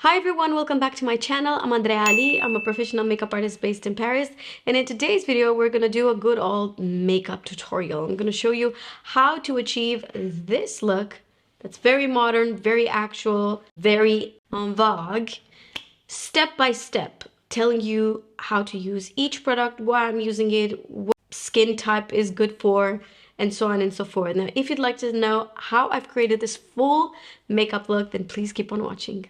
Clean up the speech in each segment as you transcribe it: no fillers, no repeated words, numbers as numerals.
Hi everyone, welcome back to my channel. I'm Andrea Ali. I'm a professional makeup artist based in Paris, and in today's video we're gonna do a good old makeup tutorial. I'm gonna show you how to achieve this look that's very modern, very actual, very en vogue, step by step, telling you how to use each product, why I'm using it, what skin type is good for, and so on and so forth. Now, if you'd like to know how I've created this full makeup look, then please keep on watching.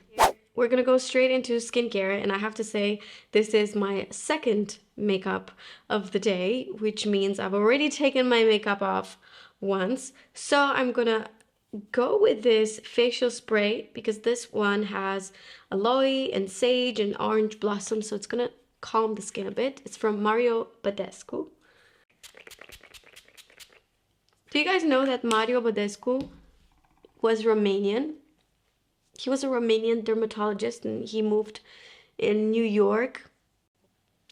We're gonna go straight into skincare, and I have to say this is my second makeup of the day, which means I've already taken my makeup off once. So I'm gonna go with this facial spray because this one has aloe and sage and orange blossom, so it's gonna calm the skin a bit. It's from Mario Badescu. Do you guys know that Mario Badescu was Romanian? He was a Romanian dermatologist and he moved in New York.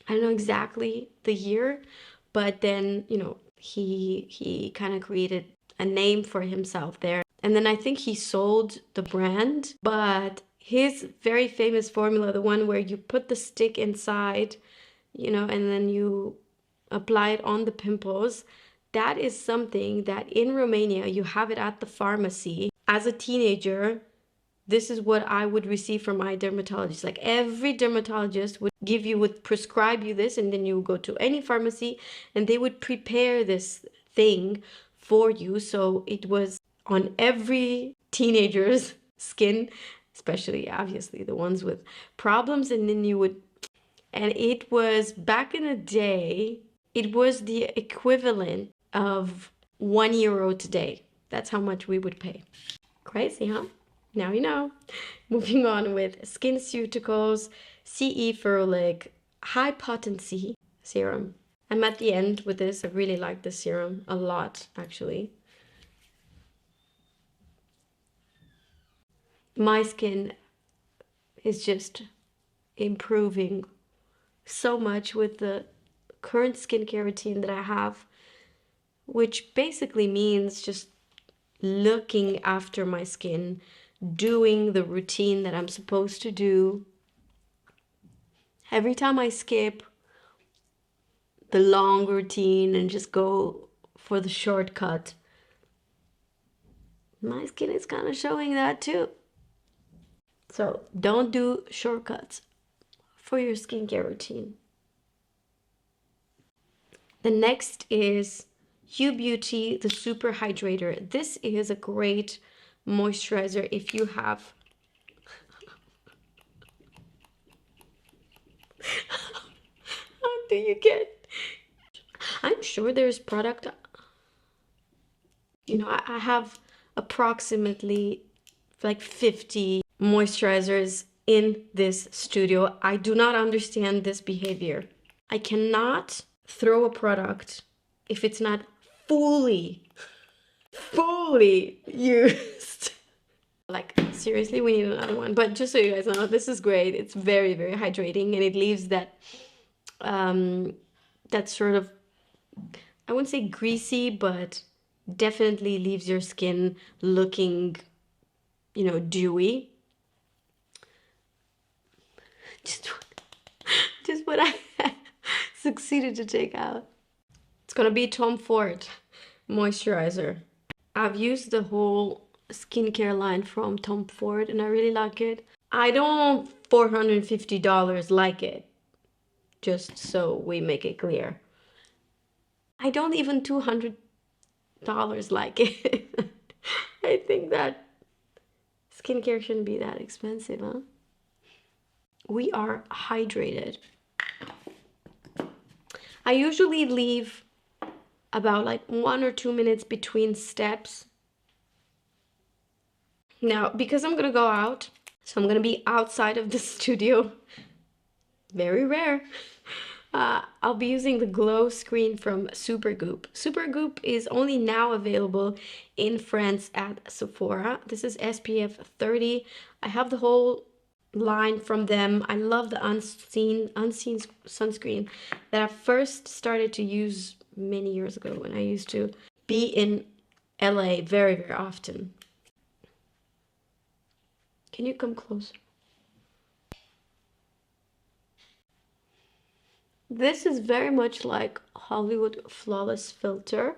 I don't know exactly the year, but then, you know, he kind of created a name for himself there. And then I think he sold the brand, but his very famous formula, the one where you put the stick inside, you know, and then you apply it on the pimples, that is something that in Romania, you have it at the pharmacy. As a teenager, this is what I would receive from my dermatologist. Like every dermatologist would prescribe you this, and then you go to any pharmacy and they would prepare this thing for you. So it was on every teenager's skin, especially obviously the ones with problems. And then and it was back in the day, it was the equivalent of €1 today. That's how much we would pay. Crazy, huh? Now you know. Moving on with SKINCEUTICALS E Ferulic High Potency Serum. I'm at the end with this. I really like this serum a lot, actually. My skin is just improving so much with the current skincare routine that I have, which basically means just looking after my skin, doing the routine that I'm supposed to do. Every time I skip the long routine and just go for the shortcut, my skin is kind of showing that too. So don't do shortcuts for your skincare routine. The next is Beauty, the Super Hydrator. This is a great moisturizer if you have how do you get, I'm sure there's product, you know, I have approximately like 50 moisturizers in this studio. I do not understand this behavior. I cannot throw a product if it's not fully used. Like, seriously, we need another one. But just so you guys know, this is great. It's very, very hydrating, and it leaves that that sort of, I wouldn't say greasy, but definitely leaves your skin looking, you know, dewy. Just what I succeeded to take out. It's gonna be Tom Ford moisturizer. I've used the whole skincare line from Tom Ford and I really like it. I don't $450 like it, just so we make it clear. I don't even $200 like it. I think that skincare shouldn't be that expensive, huh? We are hydrated. I usually leave about like 1 or 2 minutes between steps. Now, because I'm gonna go out, so I'm gonna be outside of the studio, very rare, I'll be using the Glowscreen from SUPERGOOP. SUPERGOOP is only now available in France at Sephora. This is SPF 30. I have the whole line from them. I love the unseen sunscreen that I first started to use many years ago when I used to be in LA very, very often. Can you come closer? This is very much like Hollywood Flawless Filter,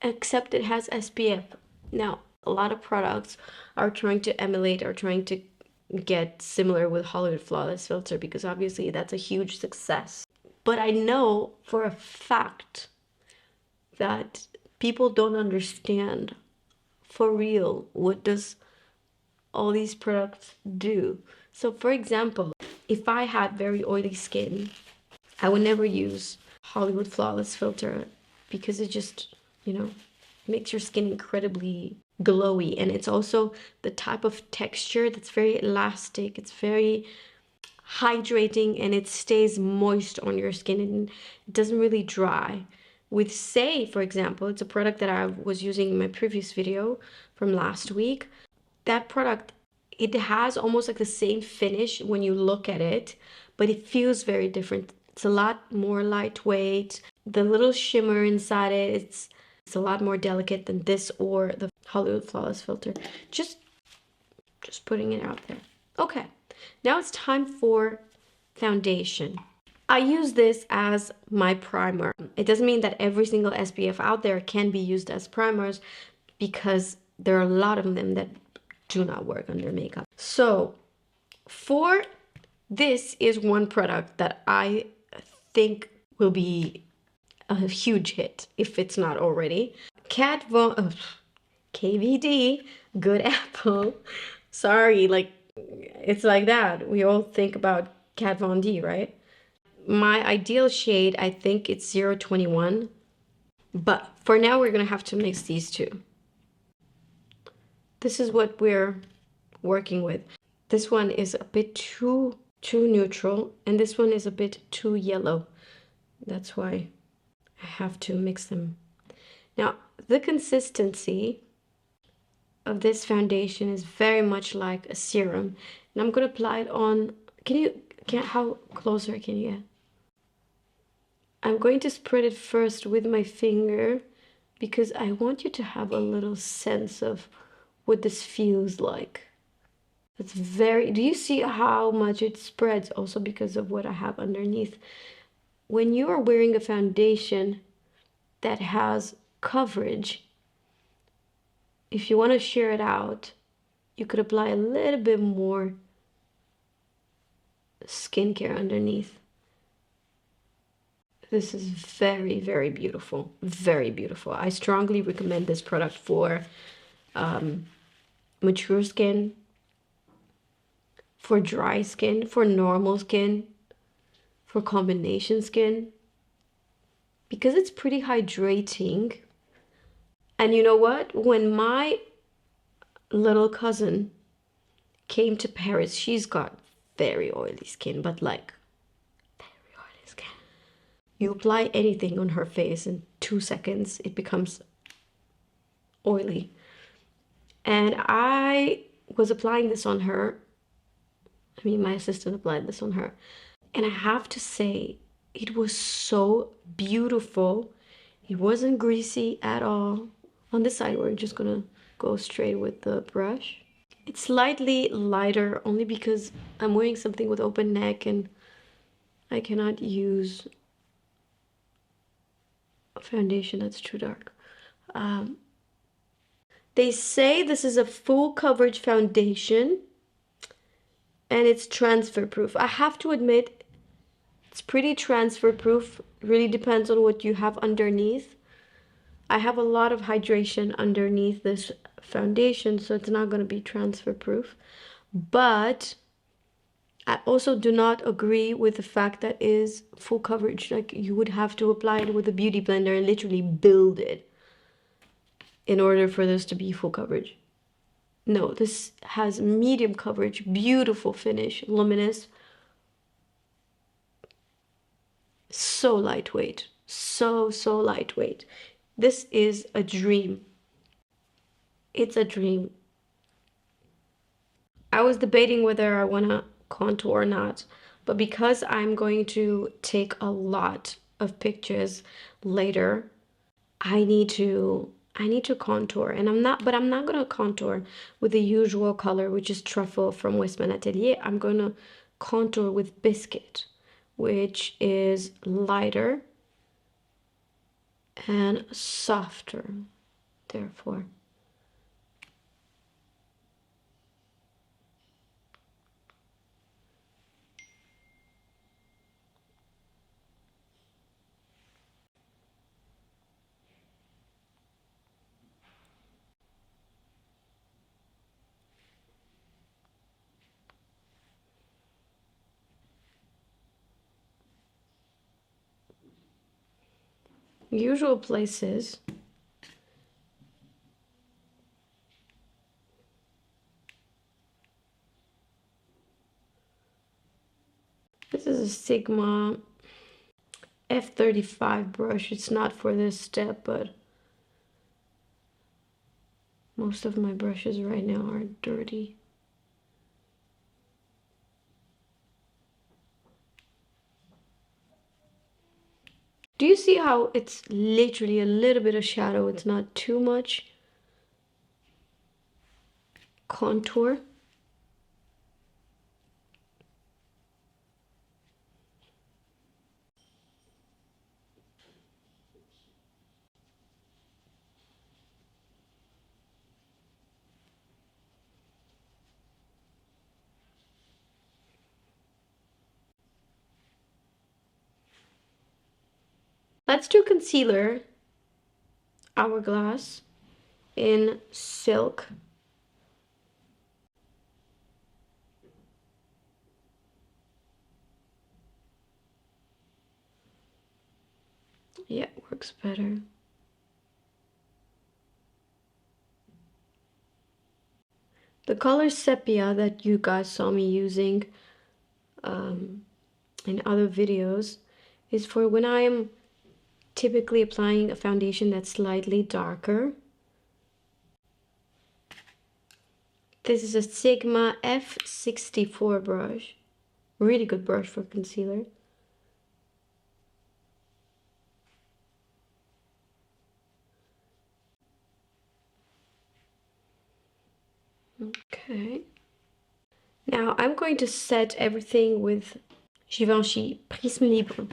except it has SPF. Now, a lot of products are trying to emulate or trying to get similar with Hollywood Flawless Filter because obviously that's a huge success. But I know for a fact that people don't understand for real what does all these products do. So for example, if I had very oily skin, I would never use Hollywood Flawless Filter because it just, you know, makes your skin incredibly glowy. And it's also the type of texture that's very elastic. It's very hydrating and it stays moist on your skin and it doesn't really dry. With Say, for example, it's a product that I was using in my previous video from last week. That product, it has almost like the same finish when you look at it, but it feels very different. It's a lot more lightweight. The little shimmer inside it, it's a lot more delicate than this or the Hollywood Flawless Filter. Just putting it out there. Okay, now it's time for foundation. I use this as my primer. It doesn't mean that every single SPF out there can be used as primers because there are a lot of them that do not work under makeup. So for this is one product that I think will be a huge hit if it's not already. KVD, Good Apple. Sorry, like it's like that. We all think about Kat Von D, right? My ideal shade, I think it's 021. But for now, we're gonna have to mix these two. This is what we're working with. This one is a bit too neutral, and this one is a bit too yellow. That's why I have to mix them. Now, the consistency of this foundation is very much like a serum, and I'm gonna apply it on. How closer can you get? I'm going to spread it first with my finger because I want you to have a little sense of what this feels like. It's very, do you see how much it spreads? Also because of what I have underneath. When you are wearing a foundation that has coverage, if you want to sheer it out, you could apply a little bit more skincare underneath. This is very, very beautiful. Very beautiful. I strongly recommend this product for mature skin, for dry skin, for normal skin, for combination skin, because it's pretty hydrating. And you know what? When my little cousin came to Paris, she's got very oily skin, but like very oily skin. You apply anything on her face in 2 seconds, it becomes oily. And I was applying this on her. I mean, my assistant applied this on her. And I have to say, it was so beautiful. It wasn't greasy at all. On this side, we're just gonna go straight with the brush. It's slightly lighter only because I'm wearing something with open neck and I cannot use a foundation that's too dark. They say this is a full coverage foundation and it's transfer proof. I have to admit, it's pretty transfer proof. It really depends on what you have underneath. I have a lot of hydration underneath this foundation, so it's not going to be transfer proof. But I also do not agree with the fact that it is full coverage. Like you would have to apply it with a beauty blender and literally build it in order for this to be full coverage. No, this has medium coverage, beautiful finish, luminous. So lightweight, so lightweight. This is a dream. It's a dream. I was debating whether I want to contour or not, but because I'm going to take a lot of pictures later, I need to contour, and I'm not going to contour with the usual color, which is Truffle from WESTMAN Atelier. I'm going to contour with Biscuit, which is lighter and softer, therefore. Usual places. This is a Sigma F35 brush. It's not for this step, but most of my brushes right now are dirty. Do you see how it's literally a little bit of shadow? It's not too much contour. Let's do concealer, Hourglass in Silk. Yeah, it works better. The color Sepia that you guys saw me using in other videos is for when I am typically applying a foundation that's slightly darker. This is a Sigma F64 brush. Really good brush for concealer. Okay. Now I'm going to set everything with Givenchy Prisme Libre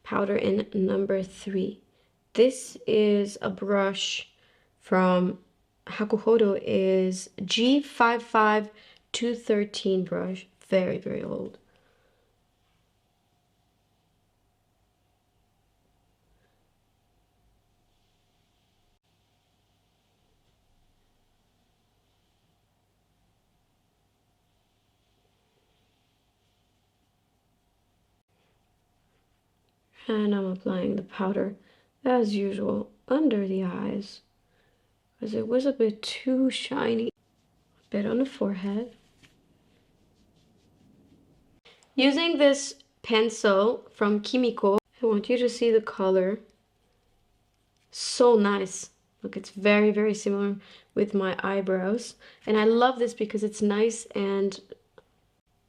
powder in number 3. This is a brush from Hakuhodo, is G55213 brush. Very, very old. And I'm applying the powder as usual under the eyes because it was a bit too shiny. A bit on the forehead. Using this pencil from KIMIKO, I want you to see the color. So nice. Look, it's very, very similar with my eyebrows. And I love this because it's nice and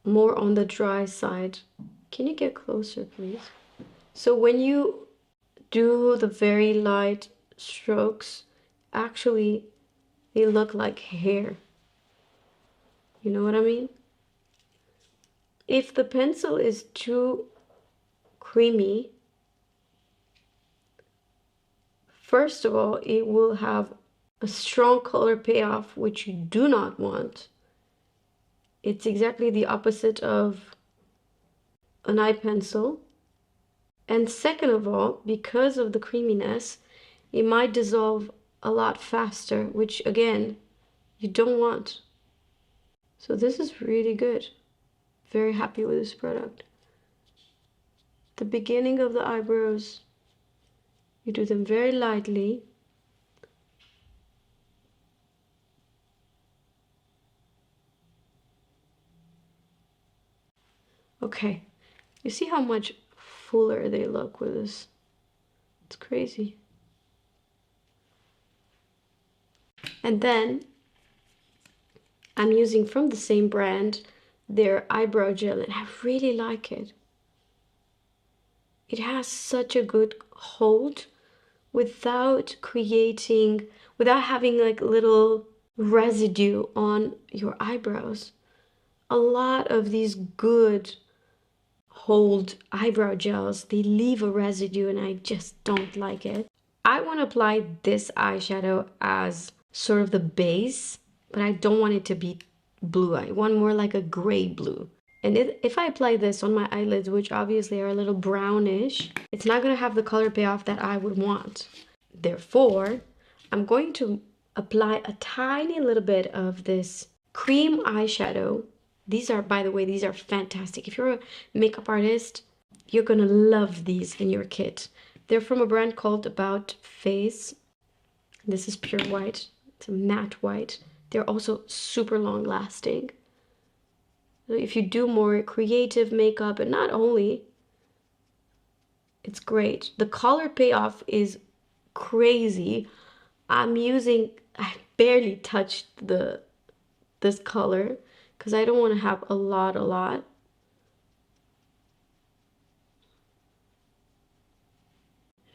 more on the dry side. Can you get closer, please? So when you do the very light strokes, actually they look like hair. You know what I mean? If the pencil is too creamy, first of all, it will have a strong color payoff, which you do not want. It's exactly the opposite of an eye pencil. And second of all, because of the creaminess, it might dissolve a lot faster, which again, you don't want. So this is really good. Very happy with this product. The beginning of the eyebrows, you do them very lightly. Okay, you see how much fuller they look with this? It's crazy. And then I'm using from the same brand their eyebrow gel, and I really like it. It has such a good hold without having like little residue on your eyebrows. A lot of these good hold eyebrow gels. They leave a residue and I just don't like it. I want to apply this eyeshadow as sort of the base, but I don't want it to be blue. I want more like a gray blue. And if I apply this on my eyelids, which obviously are a little brownish, it's not going to have the color payoff that I would want. Therefore, I'm going to apply a tiny little bit of this cream eyeshadow. These are, by the way, these are fantastic. If you're a makeup artist, you're going to love these in your kit. They're from a brand called About Face. This is pure white. It's a matte white. They're also super long lasting. So if you do more creative makeup, and not only, it's great. The color payoff is crazy. I barely touched this color because I don't want to have a lot.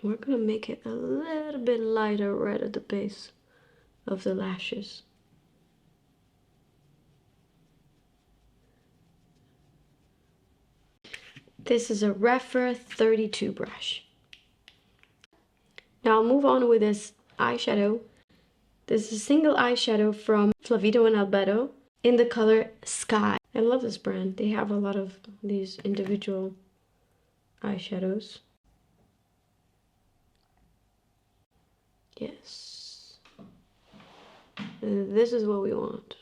We're gonna make it a little bit lighter right at the base of the lashes. This is a Refer 32 brush. Now I'll move on with this eyeshadow. This is a single eyeshadow from FLAVEDO and ALBEDO in the color Sky. I love this brand. They have a lot of these individual eyeshadows. Yes. This is what we want.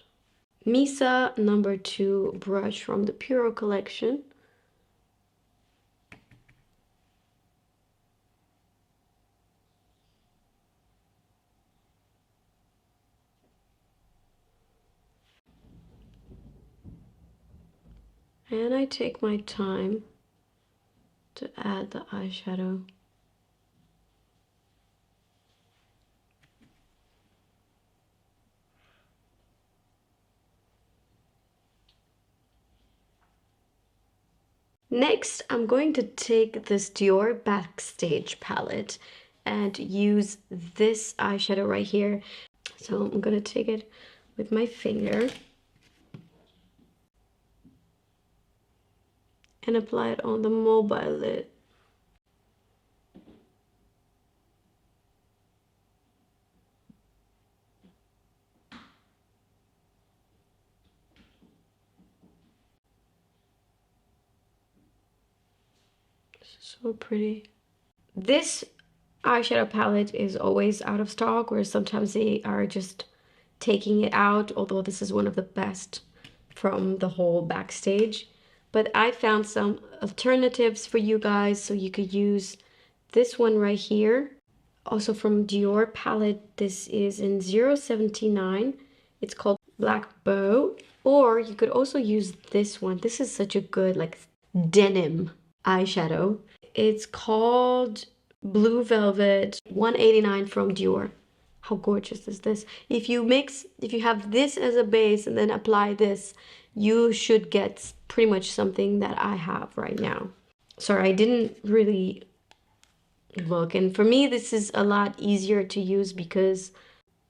Misa number 2 brush from the Puro collection. And I take my time to add the eyeshadow. Next, I'm going to take this DIOR Backstage palette and use this eyeshadow right here. So I'm going to take it with my finger and apply it on the mobile lid. So pretty. This eyeshadow palette is always out of stock, or sometimes they are just taking it out, although this is one of the best from the whole Backstage. But I found some alternatives for you guys, so you could use this one right here. Also from DIOR palette, this is in 079. It's called Black Bow. Or you could also use this one. This is such a good like denim eyeshadow. It's called Blue Velvet 189 from DIOR. How gorgeous is this? If you have this as a base and then apply this, you should get pretty much something that I have right now. Sorry, I didn't really look. And for me, this is a lot easier to use because,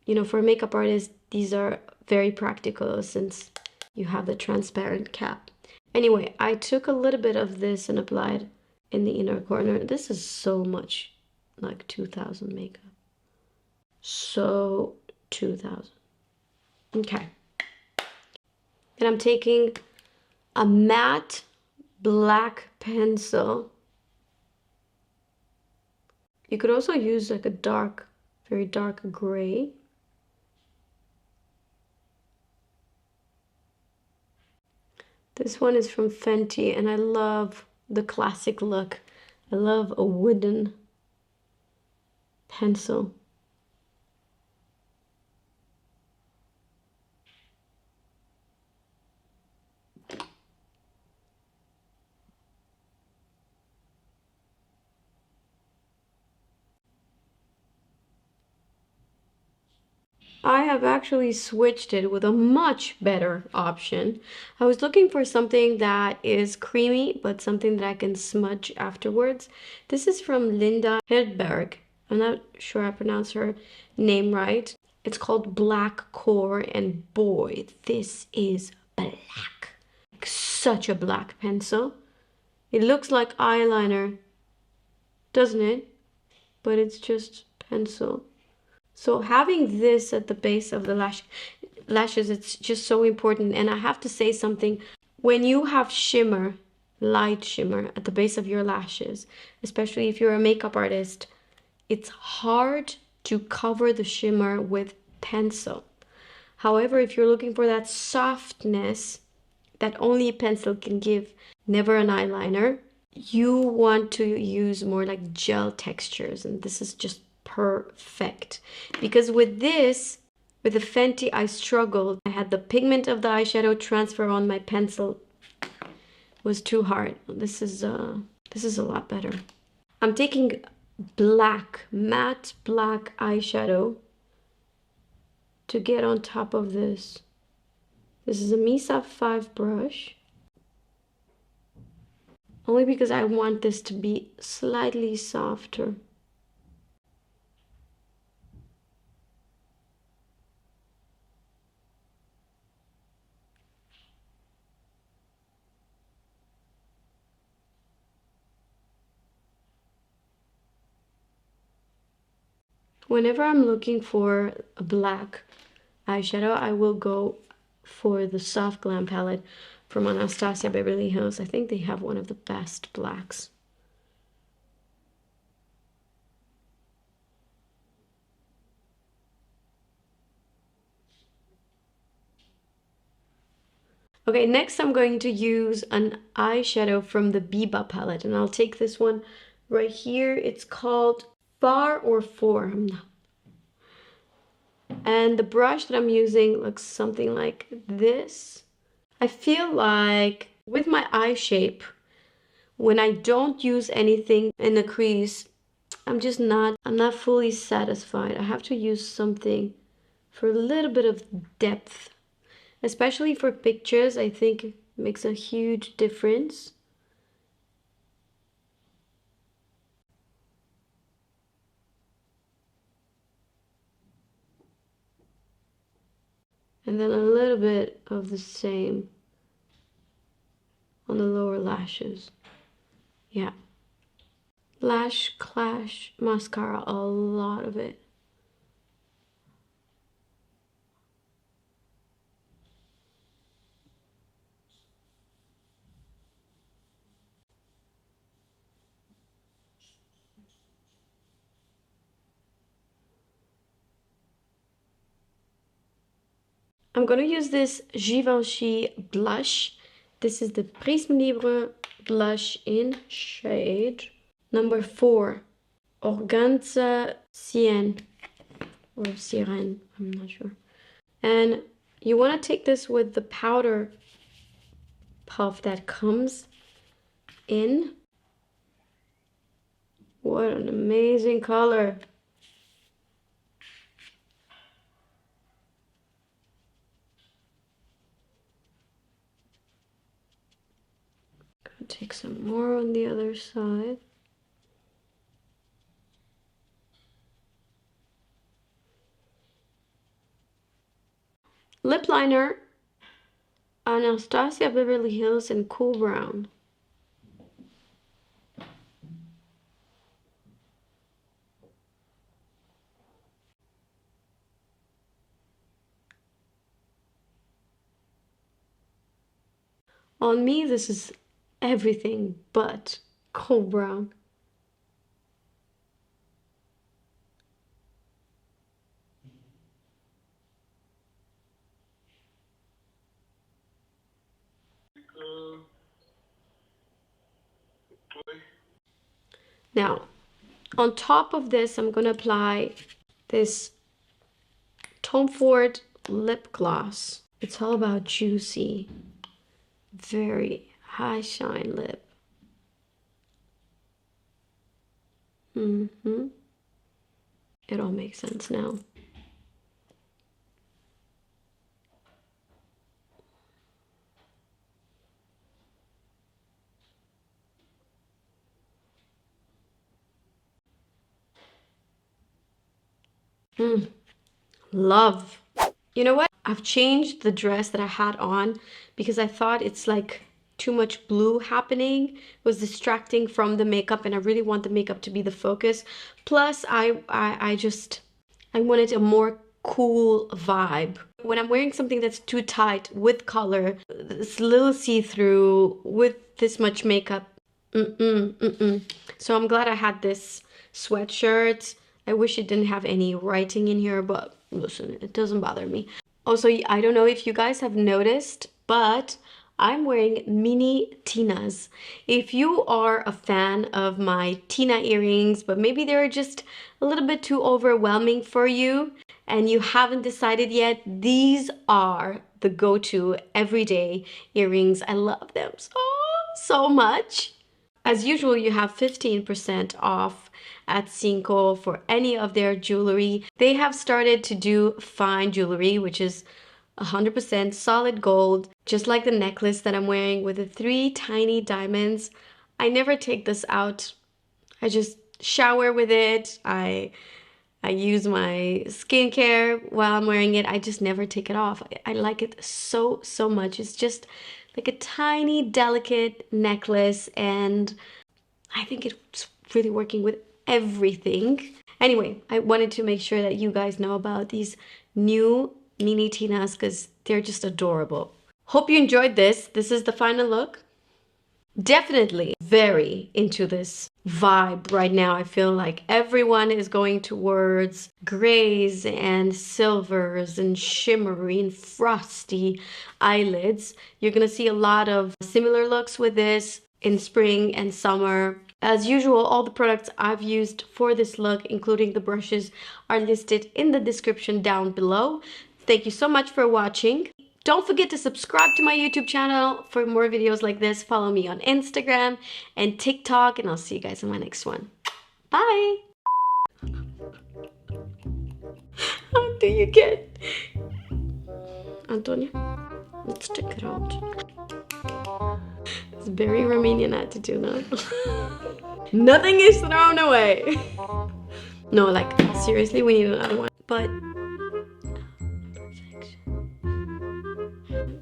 you know, for a makeup artist, these are very practical since you have the transparent cap. Anyway, I took a little bit of this and applied in the inner corner. This is so much like 2000 makeup. So 2000. Okay. And I'm taking a matte black pencil. You could also use like a dark, very dark gray. This one is from Fenty and I love the classic look. I love a wooden pencil. I have actually switched it with a much better option. I was looking for something that is creamy, but something that I can smudge afterwards. This is from Linda Hedberg. I'm not sure I pronounced her name right. It's called Black Core, and boy, this is black. Such a black pencil. It looks like eyeliner, doesn't it? But it's just pencil. So having this at the base of the lashes, it's just so important. And I have to say something. When you have shimmer, light shimmer at the base of your lashes, especially if you're a makeup artist, it's hard to cover the shimmer with pencil. However, if you're looking for that softness that only a pencil can give, never an eyeliner, you want to use more like gel textures, and this is just perfect. Because with this, with the Fenty, I struggled. I had the pigment of the eyeshadow transfer on my pencil. It was too hard. This is a lot better. I'm taking black, matte black eyeshadow to get on top of this. This is a Misa 5 brush. Only because I want this to be slightly softer. Whenever I'm looking for a black eyeshadow, I will go for the Soft Glam palette from Anastasia Beverly Hills. I think they have one of the best blacks. Okay, next I'm going to use an eyeshadow from the Biba palette, and I'll take this one right here. It's called Far or Form. And the brush that I'm using looks something like this. I feel like with my eye shape, when I don't use anything in the crease, I'm not fully satisfied. I have to use something for a little bit of depth. Especially for pictures, I think it makes a huge difference. And then a little bit of the same on the lower lashes. Yeah. Lash Clash mascara, a lot of it. I'm gonna use this Givenchy blush. This is the Prisme Libre blush in shade number 4, Organza Sienne or Sirène, I'm not sure. And you want to take this with the powder puff that comes in. What an amazing color. Gonna take some more on the other side. Lip liner, Anastasia Beverly Hills in Cool Brown. On me, this is everything but Cool Brown. Now, on top of this, I'm going to apply this Tom Ford lip gloss. It's all about juicy, very high shine lip. It all makes sense now. Love. You know what? I've changed the dress that I had on because I thought it's like too much blue happening. It was distracting from the makeup, and I really want the makeup to be the focus. Plus, I wanted a more cool vibe. When I'm wearing something that's too tight with color, it's a little see-through with this much makeup. So I'm glad I had this sweatshirt. I wish it didn't have any writing in here, but listen, it doesn't bother me. Also, I don't know if you guys have noticed, but I'm wearing mini Tinas. If you are a fan of my Tina earrings, but maybe they're just a little bit too overwhelming for you and you haven't decided yet, these are the go-to everyday earrings. I love them so much. As usual, you have 15% off at Cinco for any of their jewelry. They have started to do fine jewelry, which is 100% solid gold, just like the necklace that I'm wearing with the 3 tiny diamonds. I never take this out. I just shower with it. I use my skincare while I'm wearing it. I just never take it off. I like it so much. It's just like a tiny, delicate necklace, and I think it's really working with everything. Anyway, I wanted to make sure that you guys know about these new mini Tinas because they're just adorable. Hope you enjoyed this. This is the final look. Definitely very into this vibe right now. I feel like everyone is going towards grays and silvers and shimmery and frosty eyelids. You're gonna see a lot of similar looks with this in spring and summer. As usual, all the products I've used for this look, including the brushes, are listed in the description down below. Thank you so much for watching. Don't forget to subscribe to my YouTube channel for more videos like this. Follow me on Instagram and TikTok, and I'll see you guys in my next one. Bye! How do you get... Antonia, let's check it out. It's very Romanian attitude now. Nothing is thrown away. No, like, seriously, we need another one. But...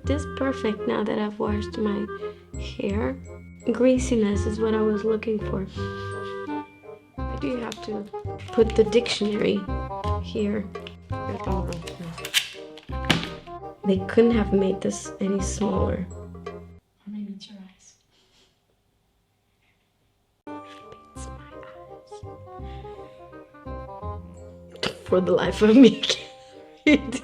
this is perfect now that I've washed my hair. Greasiness is what I was looking for. Why do you have to put the dictionary here? They couldn't have made this any smaller. Or maybe it's your eyes. It's my eyes. For the life of me, I can't read.